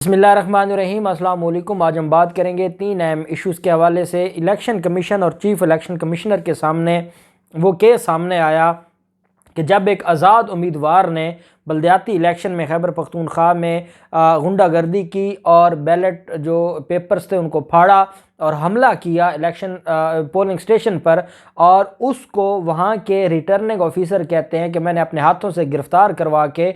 बिस्मिल्लाहिर्रहमानिर्रहीम अस्सलाम वालेकुम। आज हम बात करेंगे 3 अहम इश्यूज़ के हवाले से। इलेक्शन कमीशन और चीफ इलेक्शन कमिश्नर के सामने वो केस सामने आया कि जब एक आज़ाद उम्मीदवार ने बलदियाती इलेक्शन में खैबर पख्तूनख्वा में गुंडागर्दी की और बैलेट जो पेपर्स थे उनको फाड़ा और हमला किया इलेक्शन पोलिंग स्टेशन पर, और उसको वहाँ के रिटर्निंग ऑफिसर कहते हैं कि मैंने अपने हाथों से गिरफ़्तार करवा के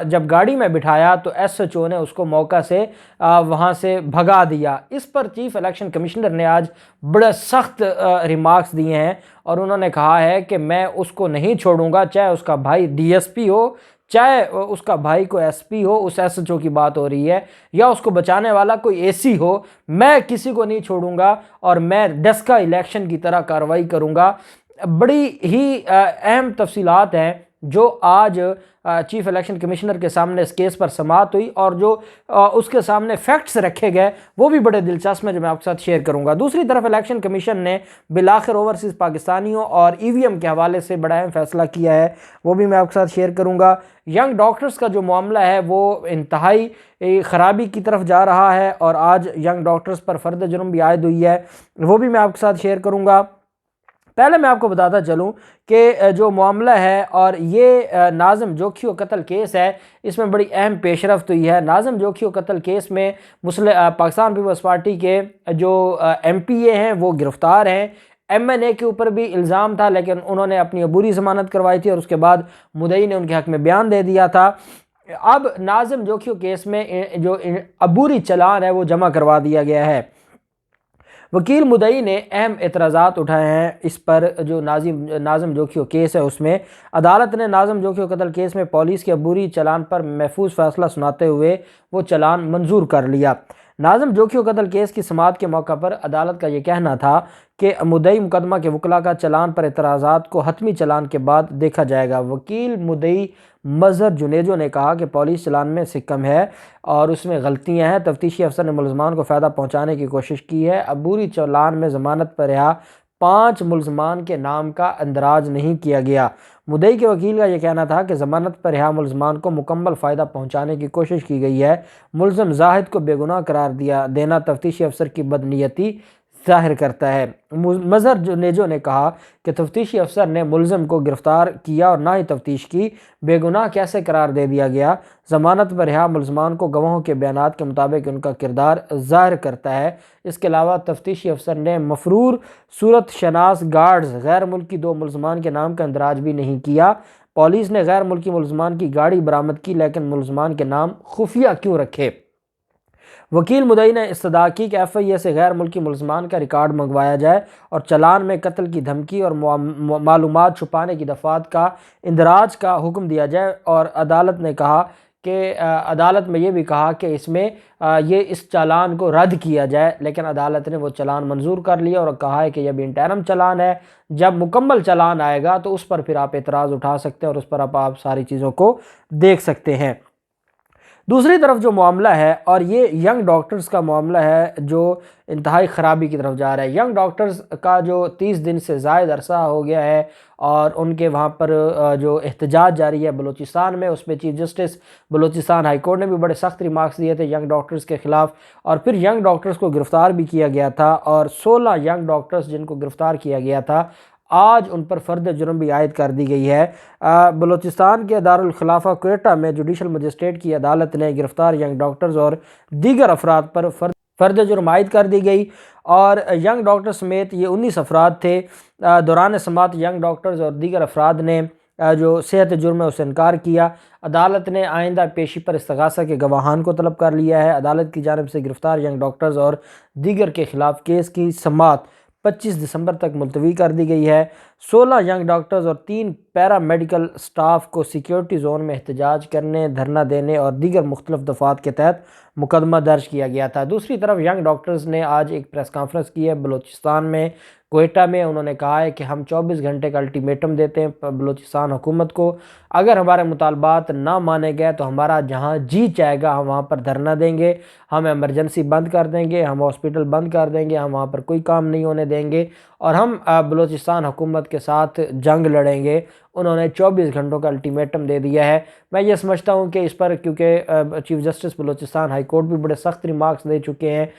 जब गाड़ी में बिठाया तो एसएचओ ने उसको मौका से वहाँ से भगा दिया। इस पर चीफ इलेक्शन कमिश्नर ने आज बड़े सख्त रिमार्क्स दिए हैं और उन्होंने कहा है कि मैं उसको नहीं छोड़ूंगा, चाहे उसका भाई डीएसपी हो, चाहे उसका भाई को एसपी हो, उस एसएचओ की बात हो रही है, या उसको बचाने वाला कोई एसी हो, मैं किसी को नहीं छोड़ूंगा और मैं डस्का इलेक्शन की तरह कार्रवाई करूंगा। बड़ी ही अहम तफसीलात हैं जो आज चीफ इलेक्शन कमिश्नर के सामने इस केस पर समाअत हुई और जो उसके सामने फैक्ट्स रखे गए वो भी बड़े दिलचस्प हैं जो मैं आपके साथ शेयर करूंगा। दूसरी तरफ इलेक्शन कमीशन ने बिलाखिर ओवरसीज़ पाकिस्तानियों और ईवीएम के हवाले से बड़ा अहम फैसला किया है, वो भी मैं आपके साथ शेयर करूंगा। यंग डॉक्टर्स का जो मामला है वो इंतहाई ख़राबी की तरफ जा रहा है और आज यंग डॉक्टर्स पर फ़र्द जुर्म भी आयद हुई है, वो भी मैं आपके साथ शेयर करूँगा। पहले मैं आपको बताता चलूं कि जो मामला है और ये नाज़िम जोखियो कत्ल केस है, इसमें बड़ी अहम पेशरफ्त हुई है। नाज़िम जोखियो कत्ल केस में पाकिस्तान पीपल्स पार्टी के जो एमपीए हैं वो गिरफ़्तार हैं। एमएनए के ऊपर भी इल्ज़ाम था लेकिन उन्होंने अपनी अबूरी ज़मानत करवाई थी और उसके बाद मुद्दई ने उनके हक़ में बयान दे दिया था। अब नाज़िम जोखियो केस में जो अबूरी चालान है वो जमा करवा दिया गया है। वकील मुद्दई ने अहम एतराज़ात उठाए हैं इस पर। जो नाज़िम जोखियो केस है उसमें अदालत ने नाज़िम जोखियो कत्ल केस में पुलिस के अबूरी चालान पर महफूज फैसला सुनाते हुए वो चालान मंजूर कर लिया। नाज़िम जोखियो कत्ल केस की समाअत के मौका पर अदालत का ये कहना था कि मुद्दई मुकदमा के वकला का चालान पर एतराज़ात को हतमी चालान के बाद देखा जाएगा। वकील मुद्दई मज़हर जुनेजो ने कहा कि पुलिस चालान में सिक्कम है और उसमें गलतियां हैं। तफ्तीशी अफसर ने मुलजमान को फ़ायदा पहुंचाने की कोशिश की है। अबूरी चालान में ज़मानत पर रिहा 5 मुलजमान के नाम का अंदराज नहीं किया गया। मुद्दई के वकील का यह कहना था कि ज़मानत पर रिहा मुलजमान को मुकम्मल फ़ायदा पहुंचाने की कोशिश की गई है। मुलजम जाहिद को बेगुनाह करार देना तफ्तीशी अफसर की बदनीयती ज़ाहिर करता है। मज़हर जुनेजो ने कहा कि तफ्तीशी अफसर ने मुलज़म को गिरफ़्तार किया और ना ही तफ्तीश की, बेगुनाह कैसे करार दे दिया गया। ज़मानत पर रिहा मुलजमान को गवाहों के बयानात के मुताबिक उनका किरदार ज़ाहिर करता है। इसके अलावा तफ्तीशी अफसर ने मफरूर सूरत शनास गार्ड्स गैर मुल्की 2 मुलजमान के नाम का इंदराज भी नहीं किया। पुलिस ने गैर मुल्की मुलजमान की गाड़ी बरामद की लेकिन मुलजमान के नाम खुफिया क्यों रखे। वकील मुद्दई ने इस्तदा की कि एफआईए से गैर मुल्की मुलजमान का रिकॉर्ड मंगवाया जाए और चालान में कत्ल की धमकी और मालूमात छुपाने की दफ़ात का इंदराज का हुक्म दिया जाए। और अदालत ने कहा कि अदालत में ये भी कहा कि इसमें इस चालान को रद्द किया जाए, लेकिन अदालत ने वो चालान मंजूर कर लिया और कहा है कि यह भी इंटरम चालान है, जब मुकम्मल चालान आएगा तो उस पर फिर आप एतराज़ उठा सकते हैं और उस पर आप सारी चीज़ों को देख सकते हैं। दूसरी तरफ जो मामला है और ये यंग डॉक्टर्स का मामला है जो इंतहाई ख़राबी की तरफ जा रहा है। यंग डॉक्टर्स का जो 30 दिन से ज़ायद अरसा हो गया है और उनके वहाँ पर जो एहतजाज जारी है बलूचिस्तान में, उसमें chief justice Balochistan high court ने भी बड़े सख्त रिमार्क्स दिए थे यंग डॉक्टर्स के ख़िलाफ़ और फिर यंग डॉक्टर्स को गिरफ़्तार भी किया गया था और 16 यंग डॉक्टर्स जिनको गिरफ़्तार किया गया था आज उन पर फ़र्द जुर्म भी आयद कर दी गई है। बलूचिस्तान के दारुल खिलाफा क्वेटा में जुडिशल मजिस्ट्रेट की अदालत ने गिरफ़्तार यंग डॉक्टर्स और दीगर अफराद पर फ़र्द जुर्म आयद कर दी गई और यंग डॉक्टर समेत ये 19 अफराद थे। दौरान समाअत यंग डॉक्टर्स और दीगर अफराद ने जो सेहत जुर्म है उससे इनकार किया। अदालत ने आइंदा पेशी पर इस्तगासा के गवाहान को तलब कर लिया है। अदालत की जानिब से गिरफ़्तार यंग डॉक्टर्स और दीगर के ख़िलाफ़ केस की समाअत 25 दिसंबर तक मुलतवी कर दी गई है। 16 यंग डॉक्टर्स और 3 पैरा मेडिकल स्टाफ को सिक्योरिटी जोन में एहतजाज करने, धरना देने और दीगर मुख्तलिफ दफ़ात के तहत मुकदमा दर्ज किया गया था। दूसरी तरफ यंग डॉक्टर्स ने आज एक प्रेस कॉन्फ्रेंस की है बलूचिस्तान में क्वेटा में। उन्होंने कहा है कि हम 24 घंटे का अल्टीमेटम देते हैं बलूचिस्तान हुकूमत को, अगर हमारे मुतालबात ना माने गए तो हमारा जहाँ जी चाहेगा हम वहाँ पर धरना देंगे, हम एमरजेंसी बंद कर देंगे, हम हॉस्पिटल बंद कर देंगे, हम वहाँ पर कोई काम नहीं होने देंगे और हम बलूचिस्तान हुकूमत के साथ जंग लड़ेंगे उन्होंने 24 घंटों का अल्टीमेटम दे दिया है। मैं ये समझता हूँ कि इस पर, क्योंकि chief justice Balochistan high court भी बड़े सख्त रिमार्क्स दे चुके हैं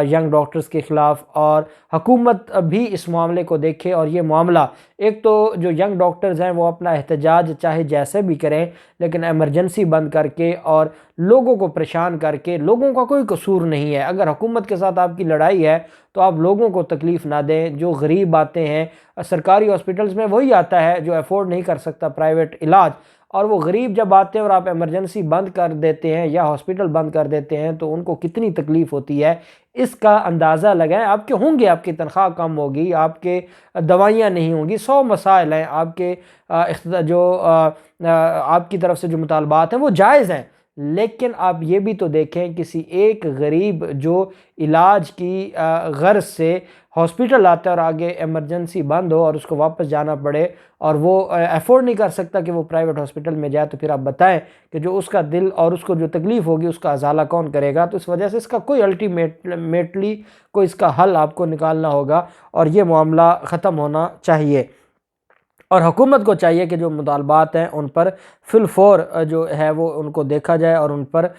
यंग डॉक्टर्स के ख़िलाफ़, और हुकूमत भी इस मामले को देखे। और ये मामला, एक तो जो यंग डॉक्टर्स हैं वो अपना एहतजाज चाहे जैसे भी करें, लेकिन एमरजेंसी बंद करके और लोगों को परेशान करके, लोगों का कोई कसूर नहीं है। अगर हुकूमत के साथ आपकी लड़ाई है तो आप लोगों को तकलीफ़ ना दें। जो गरीब आते हैं सरकारी हॉस्पिटल्स में, वही आता है जो अफोर्ड नहीं कर सकता प्राइवेट इलाज, और वो गरीब जब आते हैं और आप एमरजेंसी बंद कर देते हैं या हॉस्पिटल बंद कर देते हैं तो उनको कितनी तकलीफ़ होती है, इसका अंदाज़ा लगाएं। आपके होंगे, आपकी तनख्वाह कम होगी, आपके दवाइयाँ नहीं होंगी, 100 मसाइल हैं, आपके आपकी तरफ से जो मुतालबात हैं वो जायज़ हैं, लेकिन आप ये भी तो देखें किसी एक गरीब जो इलाज की गर्ज से हॉस्पिटल आता है और आगे एमरजेंसी बंद हो और उसको वापस जाना पड़े और वो अफोर्ड नहीं कर सकता कि वो प्राइवेट हॉस्पिटल में जाए, तो फिर आप बताएं कि जो उसका दिल और उसको जो तकलीफ़ होगी उसका अजाला कौन करेगा। तो इस वजह से इसका कोई अल्टीमेटली कोई इसका हल आपको निकालना होगा और ये मामला ख़त्म होना चाहिए। और हुकूमत को चाहिए कि जो मुतालबात हैं उन पर फिलफौर जो है वो उनको देखा जाए और उन पर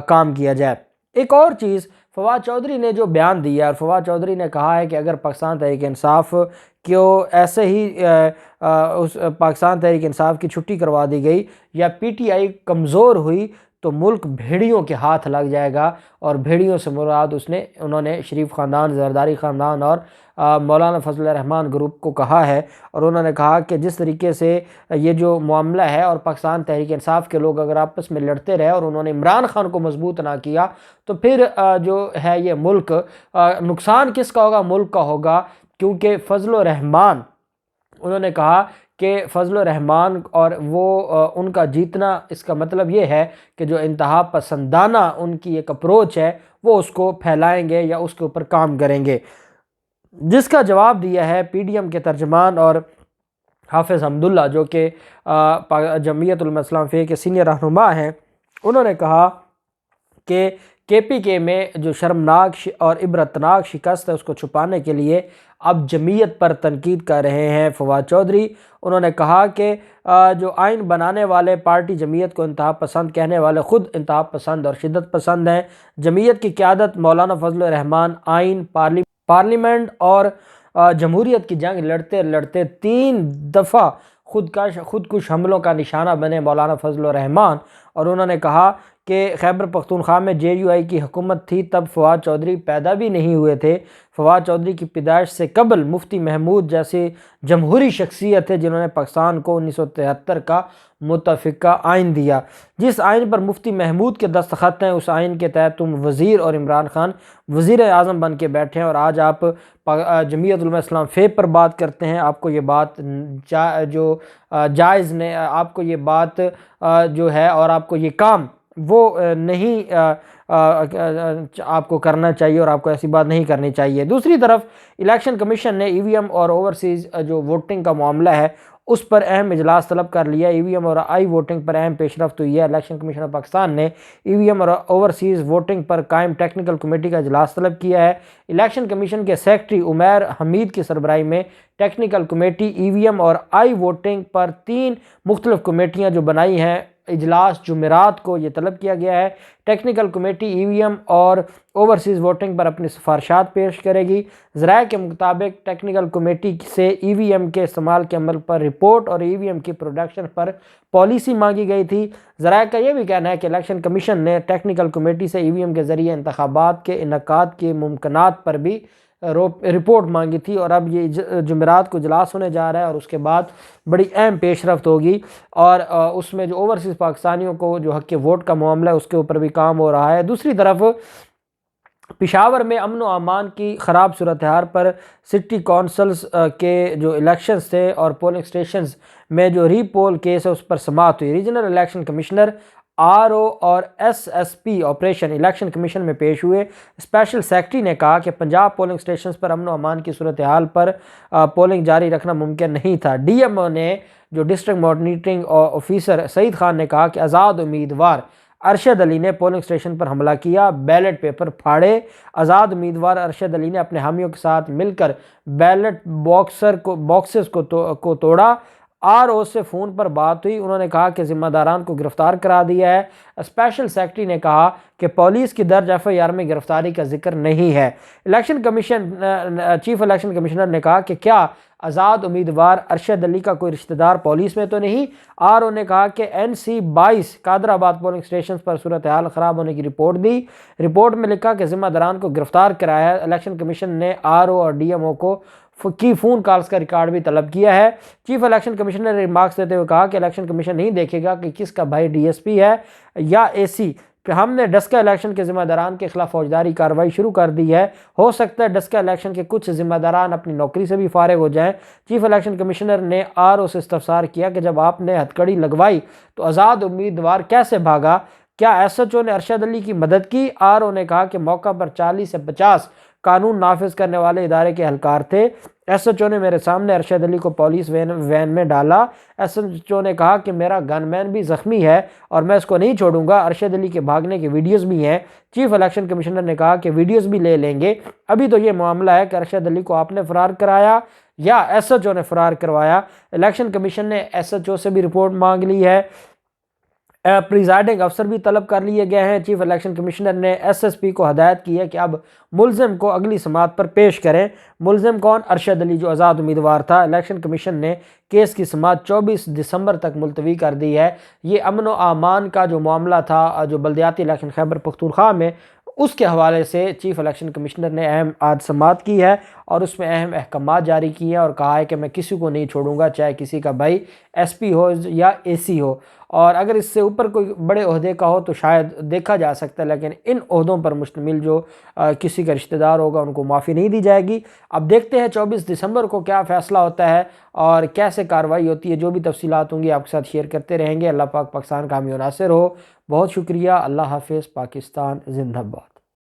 काम किया जाए। एक और चीज़, फवाद चौधरी ने जो बयान दिया, और फवाद चौधरी ने कहा है कि अगर पाकिस्तान तहरीक इंसाफ को ऐसे ही उस पाकिस्तान तहरीक इंसाफ की छुट्टी करवा दी गई या PTI कमज़ोर हुई तो मुल्क भेड़ियों के हाथ लग जाएगा। और भेड़ियों से मुराद उन्होंने शरीफ ख़ानदान, ज़रदारी ख़ानदान और मौलाना फजल रहमान ग्रुप को कहा है। और उन्होंने कहा कि जिस तरीके से ये जो मामला है और पाकिस्तान तहरीक इंसाफ के लोग अगर आपस में लड़ते रहे और उन्होंने इमरान खान को मजबूत ना किया तो फिर जो है ये मुल्क, नुकसान किसका होगा? मुल्क का होगा। क्योंकि फजल रहमान, उन्होंने कहा कि फजल रहमान और वो उनका जीतना, इसका मतलब ये है कि जो इंतहा पसंदाना उनकी एक अप्रोच है वो उसको फैलाएंगे या उसके ऊपर काम करेंगे, जिसका जवाब दिया है PDM के तर्जमान और हाफिज़ हमदुल्ला जो कि जमीयत उलमा इस्लाम के सीनियर रहनुमा हैं। उन्होंने कहा कि KPK में जो शर्मनाक और इबरतनाक शिकस्त है उसको छुपाने के लिए अब जमीयत पर तनकीद कर रहे हैं फवाद चौधरी। उन्होंने कहा कि जो आइन बनाने वाले पार्टी जमीयत को इंतहा पसंद कहने वाले खुद इंतहा पसंद और शिद्दत पसंद हैं। जमीयत की क़यादत मौलाना फजल रहमान आइन, पार्लियामेंट और जमहूरियत की जंग लड़ते लड़ते 3 दफ़ा खुदकुश हमलों का निशाना बने मौलाना फजल रहमान। और उन्होंने कहा कि खैबर पख्तूनख्वा में JUI की हुकूमत थी तब फवाद चौधरी पैदा भी नहीं हुए थे। फवाद चौधरी की पैदाइश से कबल मुफ्ती महमूद जैसे जमहूरी शख्सियत है जिन्होंने पाकिस्तान को 1973 का मुतफ़िका आइन दिया। जिस आइन पर मुफ्ती महमूद के दस्तखत हैं उस आइन के तहत तुम वज़ीर और इमरान खान वज़ीर आज़म बन के बैठे हैं और आज आप जमीयत उलमा इस्लाम फ़ेब पर बात करते हैं। आपको ये बात जायज़ ने आपको ये बात जो है और आपको ये काम वो नहीं आपको करना चाहिए और आपको ऐसी बात नहीं करनी चाहिए। दूसरी तरफ इलेक्शन कमीशन ने EVM और ओवरसीज़ जो वोटिंग का मामला है उस पर अहम इजलास तलब कर लिया। EVM और आई वोटिंग पर अहम पेशरफ्त हुई है। इलेक्शन कमीशन ऑफ पाकिस्तान ने EVM और ओवरसीज़ वोटिंग पर कायम टेक्निकल कमेटी का इजलास तलब किया है। इलेक्शन कमीशन के सेक्रेटरी उमैर हमीद की सरबराही में टेक्निकल कमेटी EVM और आई वोटिंग पर 3 मुख्तलिफ कमेटियाँ जो बनाई हैं, इजलास जुमेरात को ये तलब किया गया है। टेक्निकल कमेटी EVM और ओवरसीज़ वोटिंग पर अपनी सिफारिशात पेश करेगी। ज़राए के मुताबिक टेक्निकल कमेटी से EVM के इस्तेमाल के अमल पर रिपोर्ट और EVM की प्रोडक्शन पर पॉलिसी मांगी गई थी। ज़राए का यह भी कहना है कि इलेक्शन कमीशन ने टेक्निकल कमेटी से EVM के ज़रिए इंतखाबात के इनकाद के मुमकिनात पर भी रिपोर्ट मांगी थी। और अब ये जुमेरात को इजलास होने जा रहा है और उसके बाद बड़ी अहम पेशरफ्त होगी और उसमें जो ओवरसीज़ पाकिस्तानियों को जो हक़ वोट का मामला है उसके ऊपर भी काम हो रहा है। दूसरी तरफ पेशावर में अमन व अमान की ख़राब सूरत हाल पर सिटी कौंसल्स के जो इलेक्शंस थे और पोलिंग स्टेशंस में जो रीपोल केस है उस पर समाअत हुई। रीजनल इलेक्शन कमिश्नर RO और SSP ऑपरेशन इलेक्शन कमीशन में पेश हुए। स्पेशल सेक्रेटरी ने कहा कि 50 पोलिंग स्टेशंस पर अमन व अमान की सूरत हाल पर पोलिंग जारी रखना मुमकिन नहीं था। DMO ने जो district monitoring officer Saeed Khan ने कहा कि आज़ाद उम्मीदवार अरशद अली ने पोलिंग स्टेशन पर हमला किया, बैलेट पेपर फाड़े। आज़ाद उम्मीदवार अरशद अली ने अपने हामियों के साथ मिलकर बैलेट बॉक्सेस को तोड़ा आरओ से फ़ोन पर बात हुई, उन्होंने कहा कि ज़िम्मेदारान को गिरफ़्तार करा दिया है। स्पेशल सेक्रेटरी ने कहा कि पुलिस की दर्ज एफआईआर में गिरफ्तारी का जिक्र नहीं है। Election commission chief election commissioner ने कहा कि क्या आज़ाद उम्मीदवार अरशद अली का कोई रिश्तेदार पुलिस में तो नहीं। आरओ ने कहा कि NC-22 कादराबाद पोलिंग स्टेशन पर सूरत हाल ख़राब होने की रिपोर्ट दी। रिपोर्ट में लिखा कि ज़िम्मेदारान को गिरफ्तार कराया है। इलेक्शन कमीशन ने आरओ और DMO की फ़ोन कॉल्स का रिकॉर्ड भी तलब किया है। चीफ इलेक्शन कमिश्नर ने रिमार्क्स देते हुए कहा कि इलेक्शन कमीशन नहीं देखेगा कि किसका भाई DSP है या AC। कि हमने डस्का इलेक्शन के ज़िम्मेदारान के खिलाफ फौजदारी कार्रवाई शुरू कर दी है। हो सकता है डस्का इलेक्शन के कुछ ज़िम्मेदारान अपनी नौकरी से भी फारिग हो जाएं। चीफ इलेक्शन कमिश्नर ने आरओ से इस्तफसार किया कि जब आपने हथकड़ी लगवाई तो आज़ाद उम्मीदवार कैसे भागा, क्या SHO ने अरशद अली की मदद की। आरओ ने कहा कि मौका पर 40 से 50 कानून नाफिज करने वाले इदारे के एहलकार थे। SHO ने मेरे सामने अरशद अली को पुलिस वैन में डाला। SHO ने कहा कि मेरा गनमैन भी ज़ख्मी है और मैं इसको नहीं छोड़ूंगा। अरशद अली के भागने के वीडियोस भी हैं। चीफ इलेक्शन कमिश्नर ने कहा कि वीडियोस भी ले लेंगे। अभी तो ये मामला है कि अरशद अली को आपने फ़रार कराया या SHO ने फ़रार करवाया। इलेक्शन कमीशन ने SHO से भी रिपोर्ट मांग ली है। प्रिजाइडिंग अफसर भी तलब कर लिए गए हैं। चीफ इलेक्शन कमिश्नर ने SSP को हदायत की है कि अब मुलजिम को अगली समाअत पर पेश करें। मुलजिम कौन? अरशद अली, जो आज़ाद उम्मीदवार था। इलेक्शन कमीशन ने केस की समाअत 24 दिसंबर तक मुलतवी कर दी है। ये अमन व अमान का जो मामला था, जो बल्दियाती इलेक्शन खैबर पख्तूनख्वा में, उसके हवाले से चीफ इलेक्शन कमिश्नर ने अहम आज समाअत की है और उसमें अहम अहकामात जारी किए हैं और कहा है कि मैं किसी को नहीं छोड़ूंगा, चाहे किसी का भाई SP हो या AC हो। और अगर इससे ऊपर कोई बड़े ओहदे का हो तो शायद देखा जा सकता है, लेकिन इन ओहदों पर मुश्तमिल जो किसी का रिश्तेदार होगा उनको माफ़ी नहीं दी जाएगी। अब देखते हैं 24 दिसंबर को क्या फ़ैसला होता है और कैसे कार्रवाई होती है। जो भी तफसीलात होंगी आपके साथ शेयर करते रहेंगे। अल्लाह पाक पाकिस्तान का हामी नासिर हो। बहुत शुक्रिया। अल्लाह हाफिज़। पाकिस्तान जिंदाबाद।